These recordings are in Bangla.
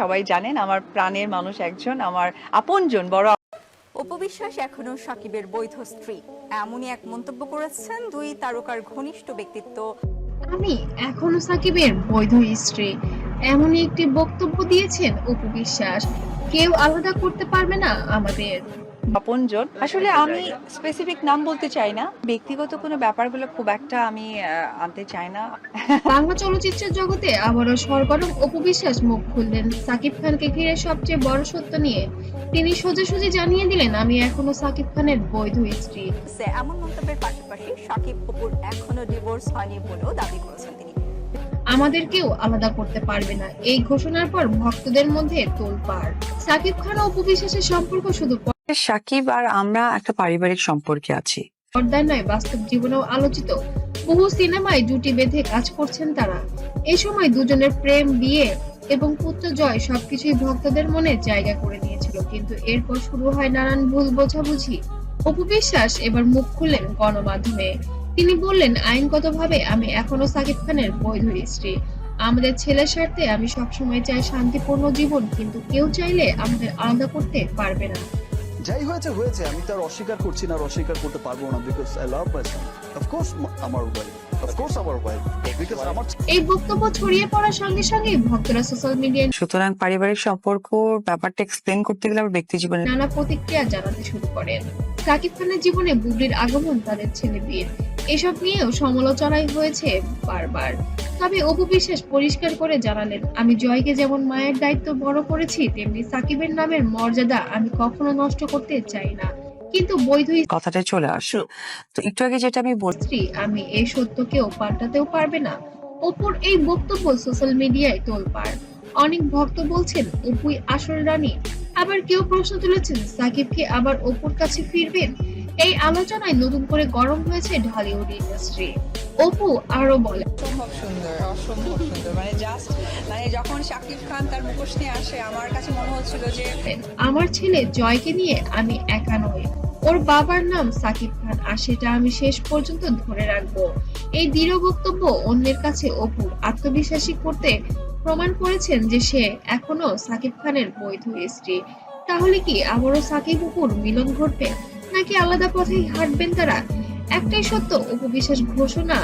সবাই জানেন আমার প্রাণের মানুষ একজন, আমার আপনজন, বড়। অপু বিশ্বাস এখনো সাকিবের বৈধ স্ত্রী, এমনই এক মন্তব্য করেছেন দুই তারকার ঘনিষ্ঠ ব্যক্তিত্ব। আমি এখনো সাকিবের বৈধ স্ত্রী, এমনই একটি বক্তব্য দিয়েছেন অপু বিশ্বাস। কেউ আলাদা করতে পারবে না আমাদের। আপনজন, আসলে আমি স্পেসিফিক নাম বলতে চাই না, ব্যক্তিগত কোনো ব্যাপারগুলো খুব একটা আমি আনতে চাই না। বাংলা চলচ্চিত্রের জগতে আবারও সরগরম অপু বিশ্বাস মুখ খুললেন সাকিব খানকে ঘিরে সবচেয়ে বড় সত্য নিয়ে। তিনি সোজাসুজি জানিয়ে দিলেন, আমি এখনো সাকিব খানের বৈধ স্ত্রী। এমন মন্তব্যের পাশাপাশি সাকিব অপুর এখনো ডিভোর্স হয়নি বলেও দাবি করেছেন তিনি। আমাদের কেউ আলাদা করতে পারবে না, এই ঘোষণার পর ভক্তদের মধ্যে তোলপাড়। সাকিব খান ও অপু বিশ্বাসের সম্পর্ক শুধু সাকিব আর আমরা একটা পারিবারিক সম্পর্কে আছি, পর্দায় নয় বাস্তব জীবনেও আলোচিত। বহু সিনেমায় জুটি বেঁধে কাজ করছেন তারা। এই সময় দুজনের প্রেম, বিয়ে এবং পুত্র জয় সবকিছুই ভক্তদের মনে জায়গা করে নিয়েছিল, কিন্তু এরপর শুরু হয় নানান ভুল বোঝাবুঝি। অপু বিশ্বাস এবার মুখ খুললেন গণমাধ্যমে। তিনি বললেন, আইনগতভাবে আমি এখনো সাকিব খানের বৈধ স্ত্রী। আমাদের ছেলের স্বার্থে আমি সবসময় চাই শান্তিপূর্ণ জীবন, কিন্তু কেউ চাইলে আমাদের আলাদা করতে পারবে না। যাই হয়েছে হয়েছে, আমি তার অস্বীকার করছি না, আর অস্বীকার করতে পারবো না, because I love my Son. Of course আমার ওয়াইফ, অফকোর্স আমার ওয়াইফ, বিকজ আমার। এই বক্তব্য ছড়িয়ে পড়ার সঙ্গে সঙ্গে ভক্তরা সোশ্যাল মিডিয়ায় সুতরাং পারিবারিক সম্পর্ক ব্যাপারটা এক্সপ্লেন করতে গেলে আমার ব্যক্তি জীবনে নানা প্রতিক্রিয়া জানাতে শুরু করেন। সাকিব খানের জীবনে বুবলির আগমন, তাদের ছেলে বিয়ে, এসব নিয়েও সমালোচনাই হয়েছে বারবার। তবে অপু বিশ্বাস পরিষ্কার করে জানালেন, আমি জয়কে যেমন মায়ের দায়িত্ব বড় করেছি, তেমনি সাকিবের নামের মর্যাদা আমি কখনো নষ্ট করতে চাই না, কিন্তু বৈধ কথাটা চলে আসে। তো একটু আগে যেটা আমি স্ত্রী আমি, এই সত্যকেও পাল্টাতেও পারবে না। অপুর এই বক্তব্য সোশ্যাল মিডিয়ায় তোলপাড়। অনেক ভক্ত বলছেন অপুই আসল রানী, আবার কেউ প্রশ্ন তুলেছেন সাকিব কি আবার অপুর কাছে ফিরবেন। এই আলোচনায় নতুন করে গরম হয়েছে ঢালিউড ইন্ডাস্ট্রি। অপু আরো বলে, অসম্ভব সুন্দর, অসম্ভব সুন্দর, মানে জাস্ট মানে যখন শাকিব খান তার মুখোশ নিয়ে আসে আমার কাছে মনে হচ্ছিল যে আমার ছেলে জয়কে নিয়ে আমি একা নই, ওর বাবার নাম সাকিব খান, আর সেটা আমি শেষ পর্যন্ত ধরে রাখবো। এই দৃঢ় বক্তব্য অন্যের কাছে অপুর আত্মবিশ্বাসী করতে প্রমাণ করেছেন যে সে এখনো সাকিব খানের বৈধ স্ত্রী। তাহলে কি আবারও সাকিব অপুর মিলন ঘটবে, নাকি আলাদা পথেই হাঁটবেন তারা? একটাই সত্য, অপু বিশ্বাস ঘোষণা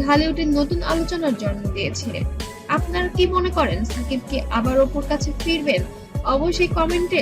ঢালিউডের নতুন আলোচনার জন্ম দিয়েছে। আপনারা কি মনে করেন, সাকিব কি আবার অপুর কাছে ফিরবেন? অবশ্যই কমেন্টে